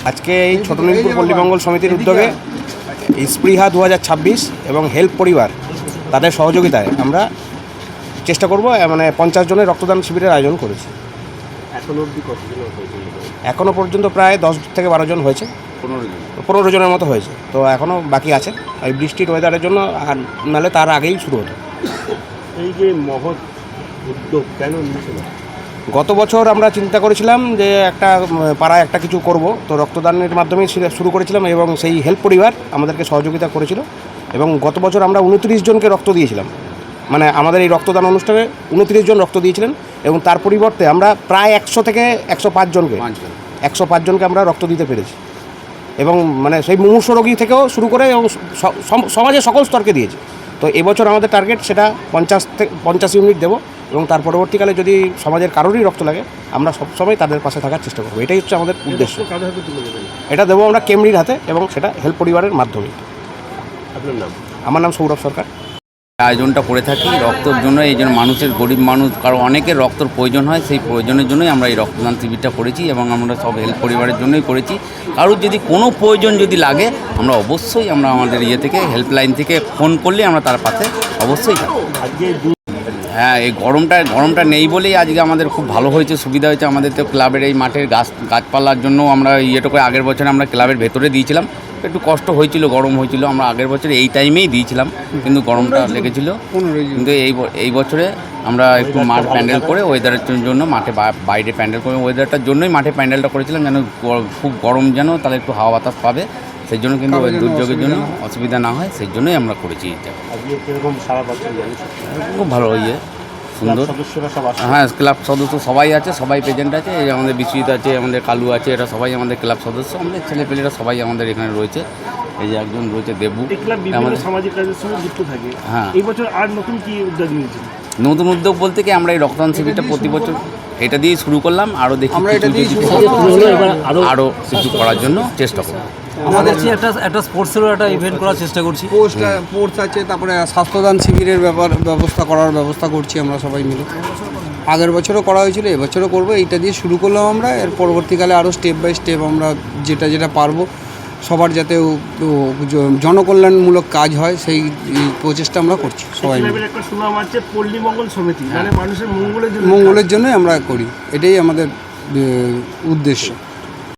আজকে এই ছোট নীলপুর পল্লী মঙ্গল সমিতির উদ্যোগে স্পৃহা 2026 এবং হেল্প পরিবার তাদের সহযোগিতায় আমরা চেষ্টা করব মানে 50 জনের রক্তদান শিবিরের আয়োজন করেছি। এখনও পর্যন্ত প্রায় 10 থেকে 12 জন হয়েছে, 15 জনের মতো হয়েছে। তো এখনও বাকি আছে, এই বৃষ্টির ওয়েদারের জন্য, আর নাহলে তার আগেই শুরু হতো। এই যে মহৎ উদ্যোগ কেন নিয়েছিল? গত বছর আমরা চিন্তা করেছিলাম যে একটা পাড়ায় একটা কিছু করব, তো রক্তদানের মাধ্যমেই শুরু করেছিলাম এবং সেই হেল্প পরিবার আমাদেরকে সহযোগিতা করেছিল। এবং গত বছর আমরা 29 জনকে রক্ত দিয়েছিলাম, মানে আমাদের এই রক্তদান অনুষ্ঠানে 29 জন রক্ত দিয়েছিলেন এবং তার পরিবর্তে আমরা প্রায় 100 থেকে 105 জনকে আমরা রক্ত দিতে পেরেছি। এবং মানে সেই মুমূর্ষু রোগী থেকেও শুরু করে এবং সমাজের সকল স্তরকে দিয়েছে। তো এবছর আমাদের টার্গেট সেটা 50 ইউনিট দেবো এবং তার পরবর্তীকালে যদি সমাজের কারোরই রক্ত লাগে আমরা সবসময় তাদের পাশে থাকার চেষ্টা করবো। এটাই হচ্ছে আমাদের উদ্দেশ্য। এটা দেবো আমরা কেমরির হাতে এবং সেটা হেল্প পরিবারের মাধ্যমে। আপনার নাম? আমার নাম সৌরভ সরকার। আয়োজনটা করে থাকি রক্তর জন্য, এই জন্য মানুষের, গরিব মানুষ, কারো অনেকের রক্তর প্রয়োজন হয়, সেই প্রয়োজনের জন্যই আমরা এই রক্তদান শিবিরটা করেছি এবং আমরা সব হেল্প পরিবারের জন্যই করেছি। কারোর যদি কোনো প্রয়োজন যদি লাগে আমরা অবশ্যই আমরা আমাদের থেকে হেল্পলাইন থেকে ফোন করলে আমরা তার পাশে অবশ্যই থাকবো। হ্যাঁ, এই গরমটা নেই বলেই আজকে আমাদের খুব ভালো হয়েছে, সুবিধা হয়েছে। আমাদের তো ক্লাবের এই মাঠের গাছপালার জন্য আমরা করে আগের বছরে আমরা ক্লাবের ভেতরে দিয়েছিলাম, একটু কষ্ট হয়েছিল, গরম হয়েছিল। আমরা আগের বছরে এই টাইমেই দিয়েছিলাম কিন্তু গরমটা লেগেছিল। কিন্তু এই বছরে আমরা একটু মাঠ প্যান্ডেল করে ওয়েদারের জন্য মাঠে বাইরে প্যান্ডেল করে ওয়েদারটার জন্যই মাঠে প্যান্ডেলটা করেছিলাম, যেন খুব গরম যেন তাহলে একটু হাওয়া বাতাস পাবে, সেই জন্য কিন্তু দুর্যোগের জন্য অসুবিধা না হয়, সেই জন্যই আমরা করেছি এটা। খুব ভালো সুন্দর। হ্যাঁ, ক্লাব সদস্য সবাই আছে, সবাই প্রেজেন্ট আছে। এই আমাদের বিশ্বজিৎ আছে, আমাদের কালু আছে, এরা সবাই আমাদের ক্লাব সদস্য। আমাদের ছেলেপেলেরা সবাই আমাদের এখানে রয়েছে। এই যে একজন রয়েছে দেবু, আমাদের সামাজিক কাজের সঙ্গে যুক্ত থাকে। হ্যাঁ, এই বছর আর নতুন কি উদ্যোগ নিয়েছেন? নতুন উদ্যোগ বলতে কি আমরা এই রক্তদান শিবিরটা প্রতি বছর এটা দিয়েই শুরু করলাম, আরও দেখি আরও কিছু করার জন্য চেষ্টা করব। আমাদের একটা স্পোর্টসেরও একটা ইভেন্ট করার চেষ্টা করছি। স্পোর্টস আছে, তারপরে স্বাস্থ্যদান শিবিরের ব্যবস্থা করছি আমরা সবাই মিলে। আগের বছরও করা হয়েছিল, এবছরও করবো। এইটা দিয়ে শুরু করলাম আমরা, এর পরবর্তীকালে আরও স্টেপ বাই স্টেপ আমরা যেটা পারবো সবার যাতে জনকল্যাণমূলক কাজ হয় সেই প্রচেষ্টা আমরা করছি সবাই মিলে। একটা সুনাম আছে পল্লী মঙ্গল সমিতি, মানে মানুষের মঙ্গলের জন্যই আমরা করি, এটাই আমাদের উদ্দেশ্য।